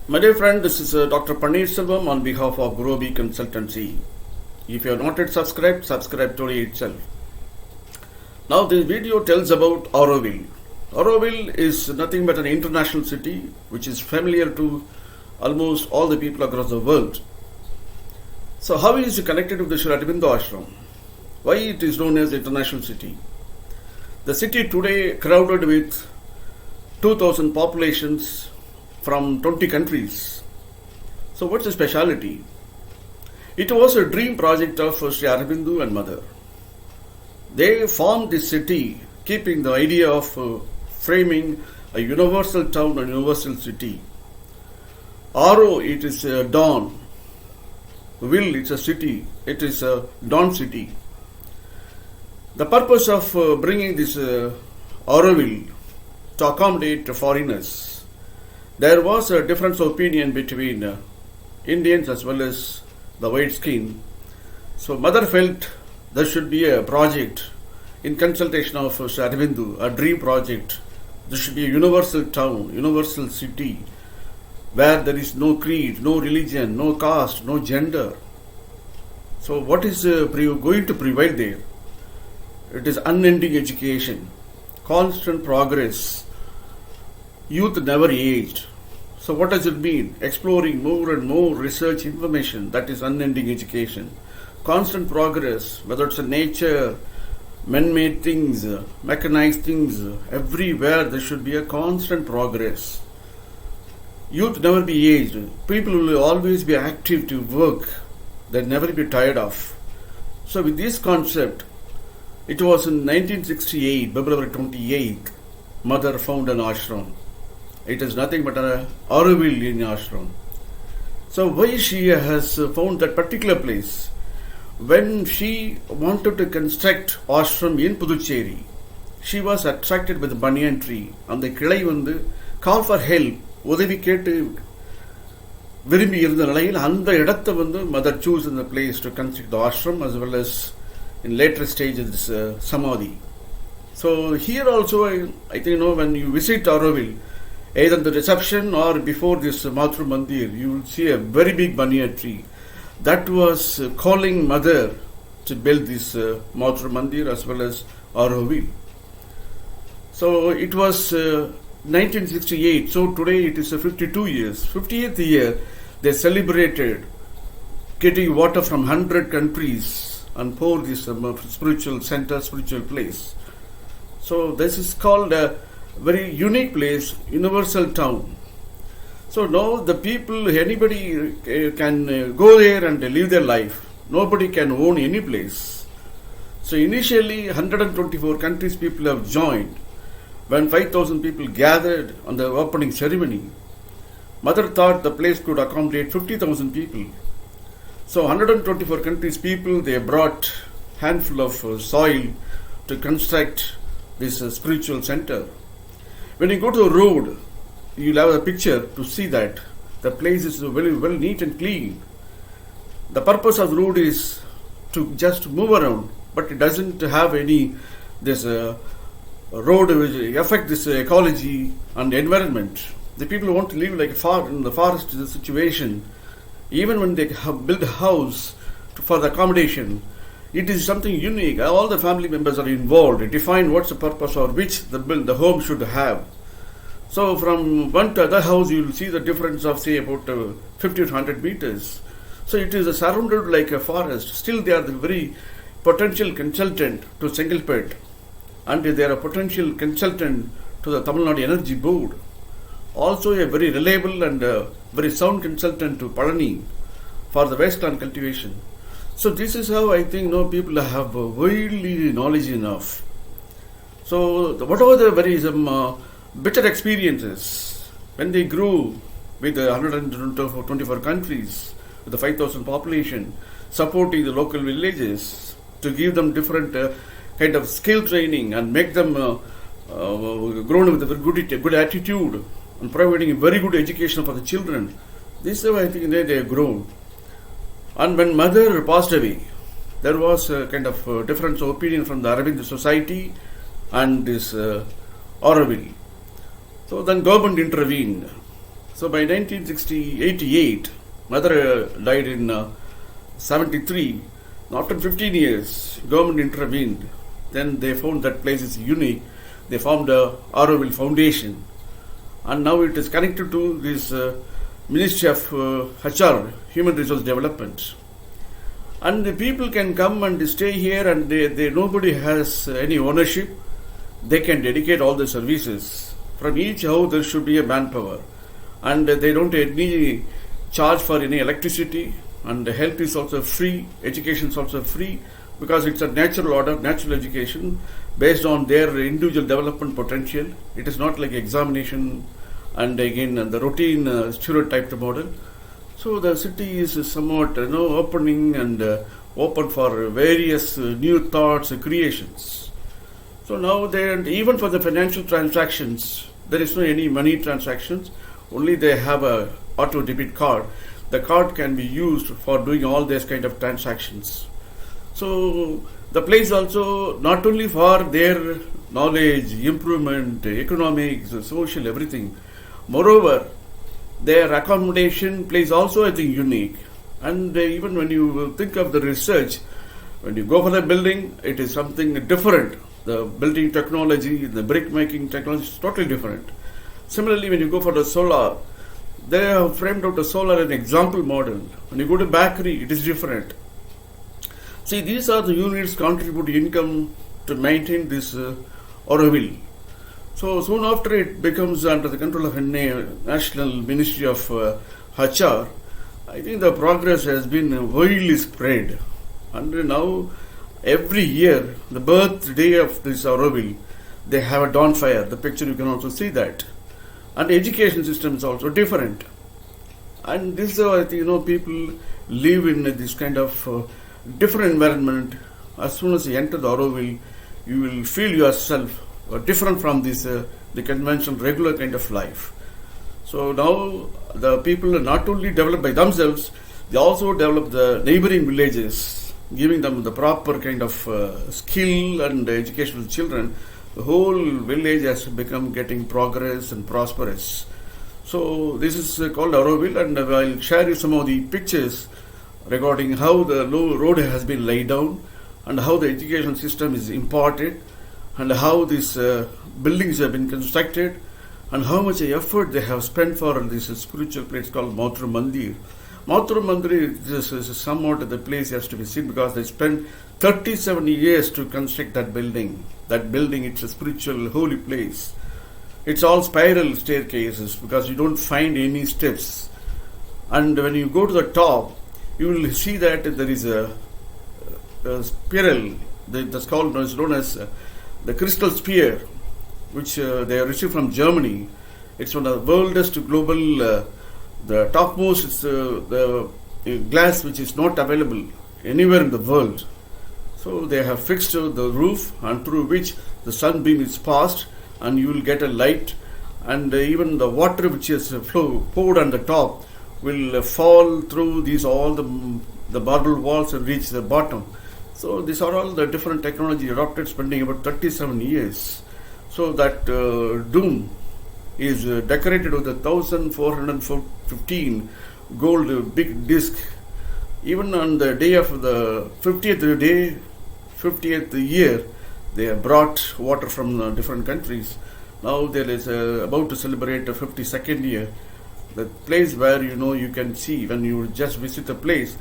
My dear friend, this is Dr. Paneer Selvam on behalf of Groby Consultancy. If you have not yet subscribed, subscribe today itself. Now this video tells about Auroville. Auroville is nothing but an international city which is familiar to almost all the people across the world. So how is it connected with the Sri Aurobindo Ashram? Why it is known as the international city? The city today crowded with 2,000 populations from 20 countries. So what's the speciality? It was a dream project of Sri Aurobindo and Mother. They formed this city keeping the idea of framing a universal town and universal city. Aro, it is a dawn. Will, it's a city. It is a dawn city. The purpose of bringing this Auroville to accommodate foreigners. There was a difference of opinion between Indians as well as the white skin. So Mother felt there should be a project in consultation of Sri Aurobindo, a dream project. There should be a universal town, universal city, where there is no creed, no religion, no caste, no gender. So what is going to prevail there? It is unending education, constant progress. Youth never aged. So what does it mean? Exploring more and more research information, that is unending education. Constant progress, whether it's in nature, man-made things, mechanized things, everywhere there should be a constant progress. Youth never be aged. People will always be active to work. They'll never be tired of. So with this concept, it was in 1968, February 28th, Mother found an ashram. It is nothing but an Auroville ashram. So why she has found that particular place? When she wanted to construct ashram in Puducherry, she was attracted with the banyan tree. And the kilai வந்து call for help, உதவி கேட்டு விரும்பி இருந்த நிலையில் அந்த இடத்தை வந்து Mother choose in the place to construct the ashram as well as in later stages samadhi. So here also I think when you visit Auroville, either the reception or before this Matru Mandir, you will see a very big banyan tree that was calling Mother to build this Matru Mandir as well as Auroville. So it was 1968, so today it is 52 years. 50th year they celebrated getting water from 100 countries and pour this spiritual center, spiritual place. So this is called a very unique place, universal town. So now the people, anybody can go there and live their life. Nobody can own any place. So initially 124 countries people have joined. When 5,000 people gathered on the opening ceremony, Mother thought the place could accommodate 50,000 people. So 124 countries people, they brought handful of soil to construct this spiritual center. When you go to a road, you'll have a picture to see that the place is very well neat and clean. The purpose of the road is to just move around, but it doesn't have any this road which affect this ecology and the environment. The people want to live like in the forest situation. Even when they build a house for the accommodation, it is something unique. All the family members are involved. Define what's the purpose or which the home should have. So from one to other house, you will see the difference of say about 50 to 100 meters. So it is surrounded like a forest. Still they are the very potential consultant to Sengalpet, and they are a potential consultant to the Tamil Nadu Energy Board. Also a very reliable and very sound consultant to Palani for the wasteland cultivation. So this is how I think people have widely knowledge enough. So whatever the very bitter experiences when they grew with 124 countries, with the 5,000 population, supporting the local villages to give them different kind of skill training and make them grown with a very good attitude and providing a very good education for the children. This is how I think they have grown. And when Mother passed away, there was a kind of difference of opinion from the Aurobindo Society and this Auroville. So then government intervened. So by 1988, mother died in 73. After 15 years, government intervened. Then they found that place is unique. They formed a Auroville Foundation, and now it is connected to this Ministry of HR, Human Resource Development. And the people can come and stay here, and nobody has any ownership. They can dedicate all the services. From each house there should be a manpower, and they don't any charge for any electricity, and the health is also free, education is also free, because it's a natural order, natural education based on their individual development potential. It is not like examination and again the routine stereotyped model. So the city is somewhat opening and open for various new thoughts, creations. So now even for the financial transactions, there is no any money transactions. Only they have a auto debit card. The card can be used for doing all these kind of transactions. So the place also not only for their knowledge, improvement, economics, social, everything. Moreover, their accommodation place also I think unique. And even when you think of the research, when you go for the building, it is something different. The building technology, the brick making technology is totally different. Similarly, when you go for the solar, they have framed out the solar as an example model. When you go to bakery, it is different. See, these are the units contribute income to maintain this Auroville. So soon after it becomes under the control of National Ministry of HR, I think the progress has been widely spread. And now every year, the birthday of this Auroville, they have a dawn fire. The picture you can also see that. And the education system is also different. And this I think people live in this kind of different environment. As soon as you enter the Auroville, you will feel yourself different from this the conventional regular kind of life. So now the people are not only developed by themselves, they also develop the neighboring villages, giving them the proper kind of skill and educational children. The whole village has become getting progress and prosperous. So this is called Auroville, and I'll share you some of the pictures regarding how the road has been laid down and how the education system is imparted and how these buildings have been constructed and how much effort they have spent for this spiritual place called Matru Mandir. Matru Mandir is somewhat the place has to be seen because they spent 37 years to construct that building. That building, it's a spiritual holy place. It's all spiral staircases because you don't find any steps. And when you go to the top, you will see that there is a spiral that's called is known as the crystal sphere, which they have received from Germany. It's one of the world's global, the topmost is the glass which is not available anywhere in the world. So they have fixed the roof and through which the sunbeam is passed and you will get a light, and even the water which is poured on the top will fall through these all the marble walls and reach the bottom. So these are all the different technology adopted, spending about 37 years. So that dome is decorated with a 1415 gold big disc. Even on the day of the 50th year, they have brought water from different countries. Now there is about to celebrate the 52nd year. The place where you can see when you just visit the place,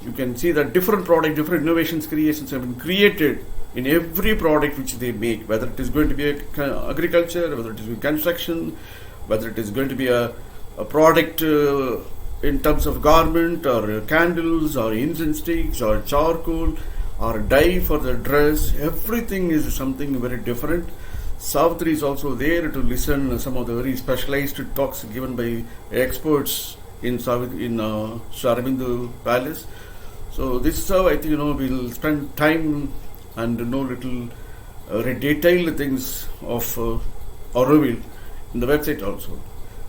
you can see that different product, different innovations, creations have been created in every product which they make, whether it is going to be agriculture, whether it is construction, whether it is going to be a product in terms of garment or candles or incense sticks or charcoal or dye for the dress. Everything is something very different. Savitri is also there to listen to some of the very specialized talks given by experts in Aurobindo Palace. So this is how I think we'll spend time and know little very detailed things of Auroville in the website also.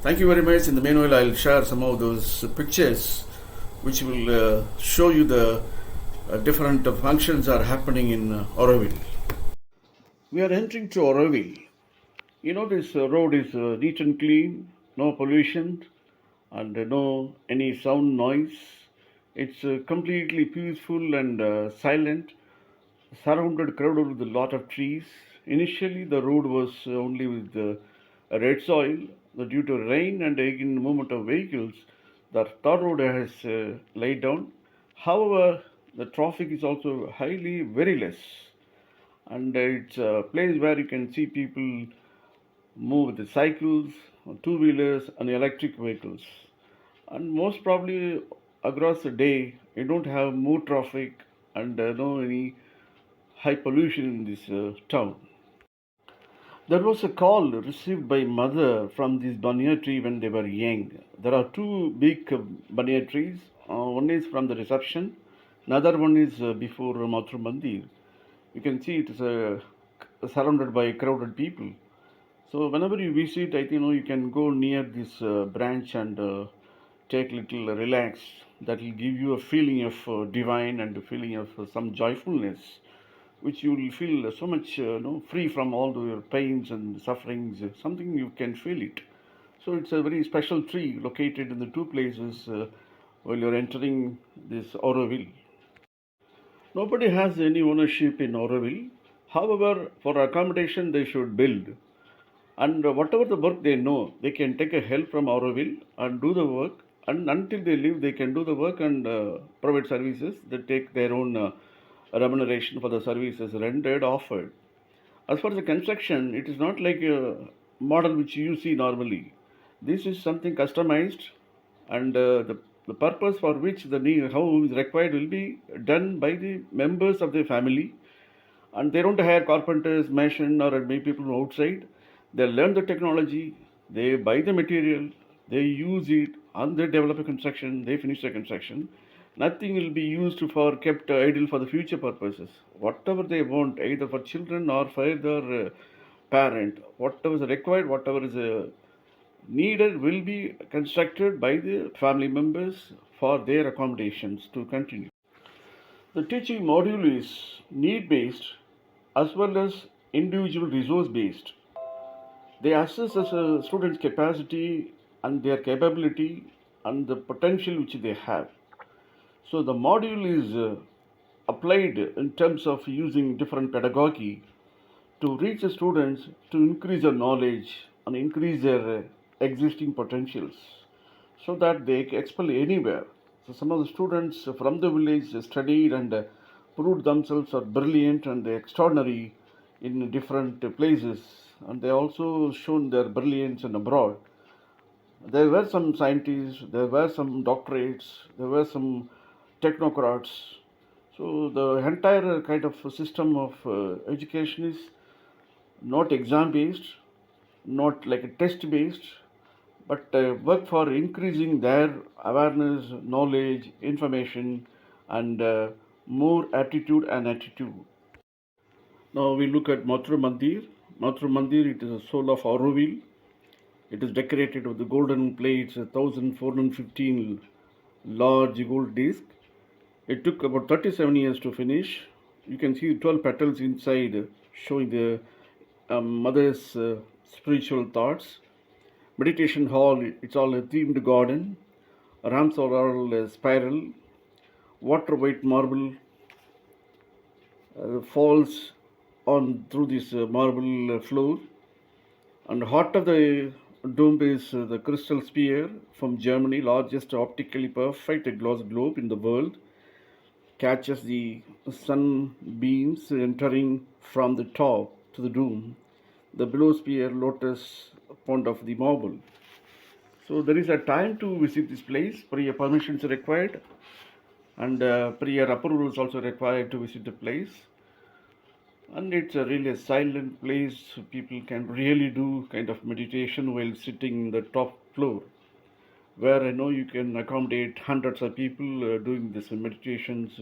Thank you very much. In the meanwhile, I'll share some of those pictures which will show you the different functions are happening in Auroville. We are entering to Auroville. This road is neat and clean, no pollution, and no any sound noise. It's completely peaceful and silent, surrounded, crowded with a lot of trees. Initially, the road was only with red soil. Due to rain and again movement of vehicles, the tar road has laid down. However, the traffic is also highly very less, and it's a place where you can see people move with the cycles, two wheelers, and electric vehicles. And most probably across the day, you don't have more traffic and no any high pollution in this town. There was a call received by mother from this banyan tree when they were young. There are two big banyan trees. One is from the reception, another one is before Mathur Mandir. You can see it is surrounded by crowded people. So whenever you visit, I think you can go near this branch and take little relax. That will give you a feeling of divine and a feeling of some joyfulness, which you will feel so much free from all your pains and sufferings. Something you can feel it. So it's a very special tree located in the two places while you're entering this Auroville. Nobody has any ownership in Auroville. However, for accommodation, they should build. And whatever the work they know, they can take a help from Auroville and do the work. And until they leave, they can do the work and provide services. They take their own remuneration for the services rendered, offered. As far as the construction, it is not like a model which you see normally. This is something customized, and the purpose for which the need, how is required will be done by the members of the family, and they don't hire carpenters, mason, or maybe people from outside. They learn the technology, they buy the material, they use it, and they develop a construction. They finish the construction. Nothing will be used for kept idle for the future purposes. Whatever they want, either for children or for their parent, whatever is required, whatever is needed, will be constructed by the family members for their accommodations to continue. The teaching module is need based as well as individual resource based. They assess as a student's capacity and their capability and the potential which they have. So the module is applied in terms of using different pedagogy to reach the students to increase their knowledge and increase their existing potentials so that they can expel anywhere. So some of the students from the village studied and proved themselves are brilliant and extraordinary in different places, and they also shown their brilliance in abroad. There were some scientists, there were some doctorates, there were some technocrats. So the entire kind of system of education is not exam based, not like a test based, but work for increasing their awareness, knowledge, information, and more attitude and attitude. Now we look at Mathur Mandir. Mathur Mandir, it is a soul of Auroville. It is decorated with the golden plates, 1415 large gold disc. It took about 37 years to finish. You can see 12 petals inside showing the mother's spiritual thoughts. Meditation hall, it's all a themed garden. Ramps are all spiral. Water white marble falls on through this marble floor. And heart of the dome is the crystal sphere from Germany, largest optically perfect glass globe in the world, catches the sunbeams entering from the top to the dome. The below sphere lotus pond of the marble. So there is a time to visit this place. Prior permissions are required, and prior approval is also required to visit the place. And it's a really a silent place. People can really do kind of meditation while sitting in the top floor, where I know you can accommodate hundreds of people doing this meditations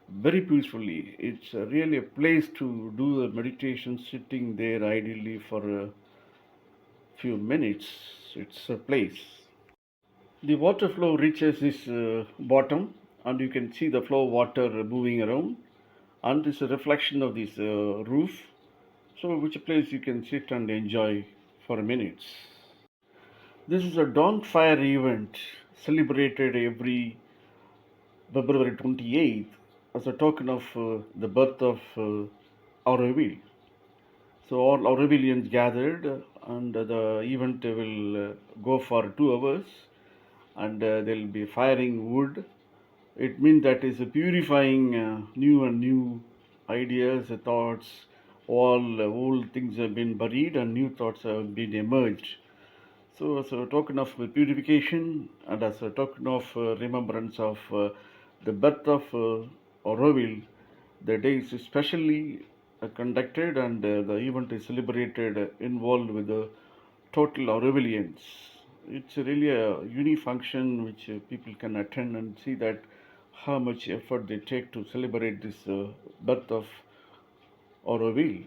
very peacefully. It's really a place to do the meditation sitting there ideally for a few minutes. It's a place. The water flow reaches this bottom, and you can see the flow of water moving around, and it's a reflection of this roof. So, which place you can sit and enjoy for minutes. This is a dawn fire event celebrated every February 28th as a token of the birth of Auroville. So all Aurovillians gathered, and the event will go for 2 hours, and they'll be firing wood. It means that is purifying new and new ideas, thoughts. All old things have been buried, and new thoughts have been emerged. So, as a token of purification and as a token of remembrance of the birth of Auroville, the day is specially conducted, and the event is celebrated involved with the total Aurovillians. It's really a unique function which people can attend and see that how much effort they take to celebrate this birth of Auroville.